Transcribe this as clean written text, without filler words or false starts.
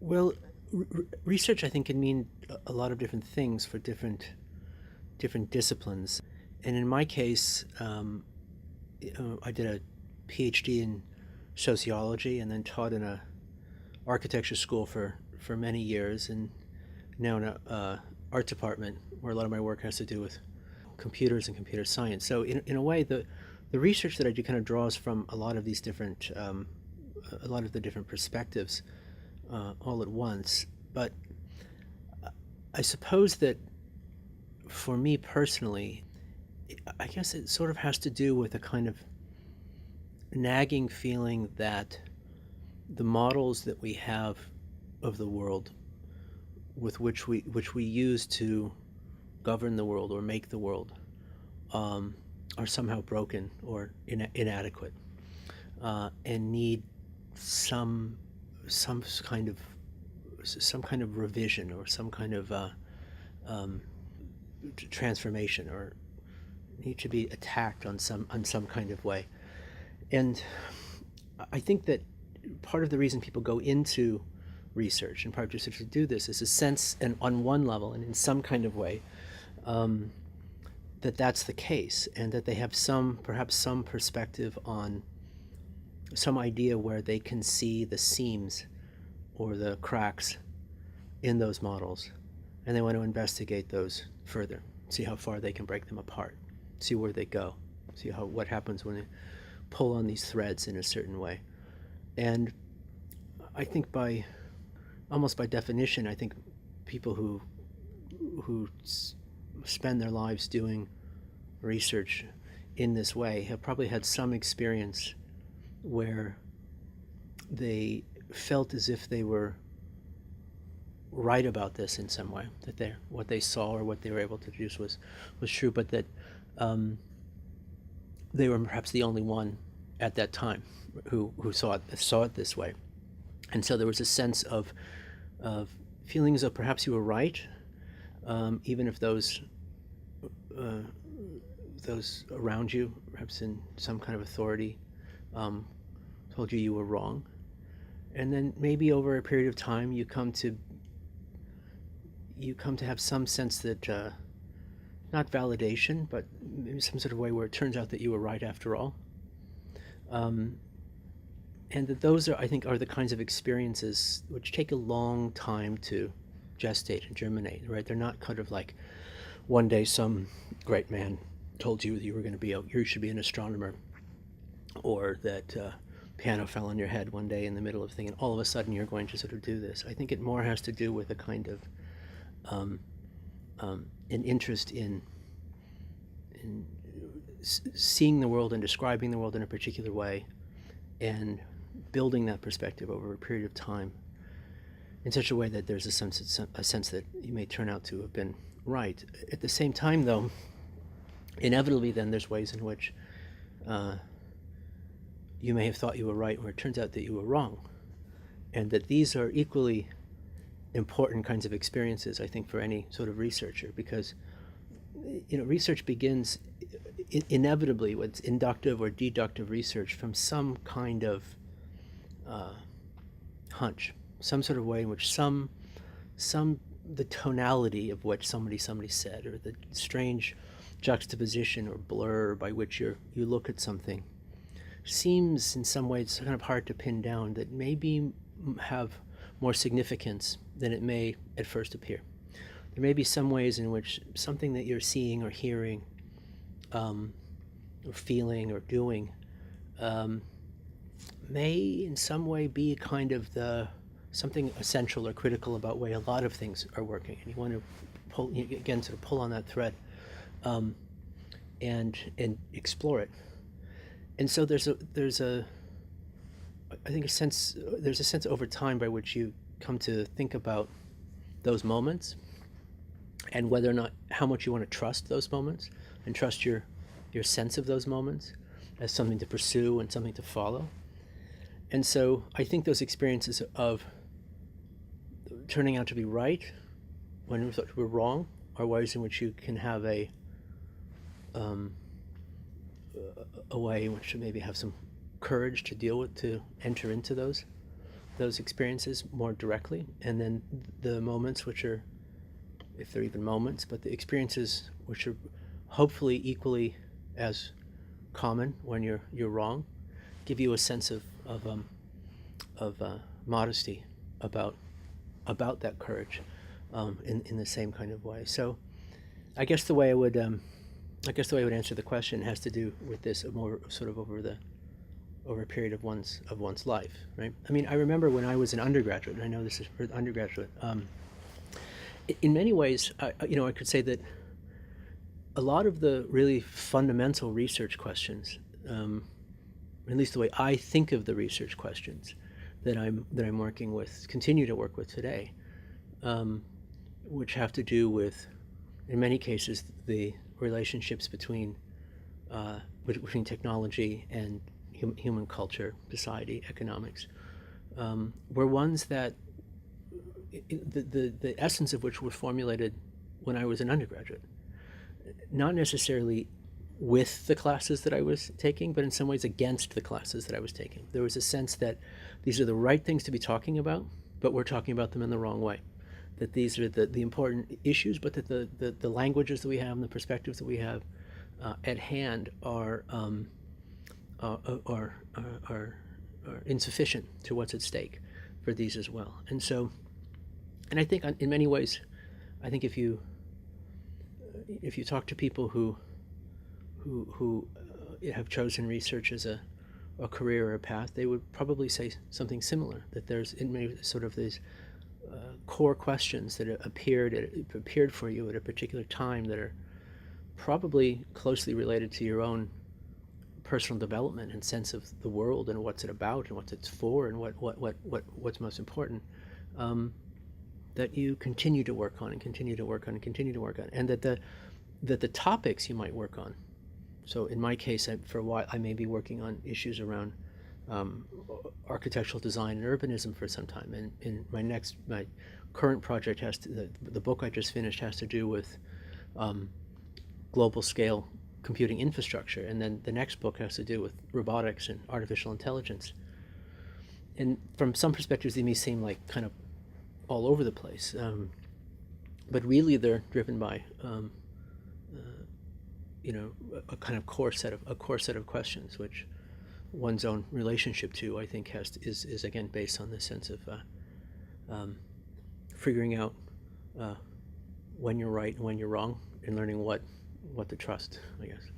Well, research I think can mean a lot of different things for different disciplines. And in my case, I did a PhD in sociology and then taught in a architecture school for many years, and now in a art department where a lot of my work has to do with computers and computer science. So in a way, the research that I do kind of draws from a lot of these different a lot of the different perspectives all at once. But I suppose that for me personally, I guess it sort of has to do with a kind of nagging feeling that the models that we have of the world with which we use to govern the world or make the world um, are somehow broken or inadequate and need some some kind of some kind of revision or some kind of um, transformation, or need to be attacked on some kind of way. And I think that part of the reason people go into research and part of research to do this is a sense, and on one level and in some kind of way, um, that that's the case, and that they have perhaps some perspective on some idea where they can see the seams or the cracks in those models, and they want to investigate those further, see how far they can break them apart, see where they go, see what happens when they pull on these threads in a certain way. And I think almost by definition, I think people who spend their lives doing research in this way have probably had some experience where they felt as if they were right about this in some way, that what they saw or what they were able to produce was true, but that they were perhaps the only one at that time who saw it this way. And so there was a sense of feelings of perhaps you were right, even if uh, those around you, perhaps in some kind of authority, um, told you were wrong. And then maybe over a period of time, you come to have some sense that not validation, but maybe some sort of way where it turns out that you were right after all. Um, and that those I think, are the kinds of experiences which take a long time to gestate and germinate. Right? They're not kind of like one day some great man told you that you should be an astronomer, or that piano fell on your head one day in the middle of the thing, and all of a sudden you're going to sort of do this. I think it more has to do with a kind of um, an interest in seeing the world and describing the world in a particular way, and building that perspective over a period of time in such a way that there's a sense that you may turn out to have been right. At the same time, though, inevitably then there's ways in which you may have thought you were right where it turns out that you were wrong, and that these are equally important kinds of experiences, I think, for any sort of researcher, because research begins inevitably with inductive or deductive research from some kind of hunch, some sort of way in which the tonality of what somebody said, or the strange juxtaposition or blur by which you look at something, seems in some ways kind of hard to pin down, that maybe have more significance than it may at first appear. There may be some ways in which something that you're seeing or hearing, or feeling or doing, may in some way be kind of something essential or critical about way a lot of things are working, and you want to pull on that thread, and explore it. And so there's a I think there's a sense over time by which you come to think about those moments, and whether or not, how much you want to trust those moments, and trust your sense of those moments as something to pursue and something to follow. And so I think those experiences of turning out to be right when we thought we were wrong are ways in which you can have a way in which you maybe have some courage to enter into those those experiences more directly, and then the moments which are, if they're even moments, but the experiences which are hopefully equally as common when you're wrong, give you a sense of modesty about that courage, in the same kind of way. So, I guess the way I would answer the question has to do with this more sort of over a period of one's life, right? I mean, I remember when I was an undergraduate, and I know this is for the undergraduate. In many ways, I could say that a lot of the really fundamental research questions, at least the way I think of the research questions that I'm working with, continue to work with today, which have to do with, in many cases, the relationships between technology and human culture, society, economics, were ones that the essence of which was formulated when I was an undergraduate, not necessarily with the classes that I was taking, but in some ways against the classes that I was taking. There was a sense that these are the right things to be talking about, but we're talking about them in the wrong way. That these are the important issues, but that the languages that we have and the perspectives that we have at hand are insufficient to what's at stake for these as well. And so, and I think in many ways, I think if you talk to people who have chosen research as a career or a path, they would probably say something similar. That there's in many sort of these core questions that appeared for you at a particular time that are probably closely related to your own personal development and sense of the world and what's it about and what it's for and what's most important, that you continue to work on and continue to work on and continue to work on, and that the topics you might work on. So in my case, for a while, I may be working on issues around architectural design and urbanism for some time. And in my current project the book I just finished has to do with global scale computing infrastructure, and then the next book has to do with robotics and artificial intelligence. And from some perspectives, they may seem like kind of all over the place, but really they're driven by a kind of core set of questions, which one's own relationship to, I think, is again based on the sense of figuring out when you're right and when you're wrong, and learning what to trust, I guess.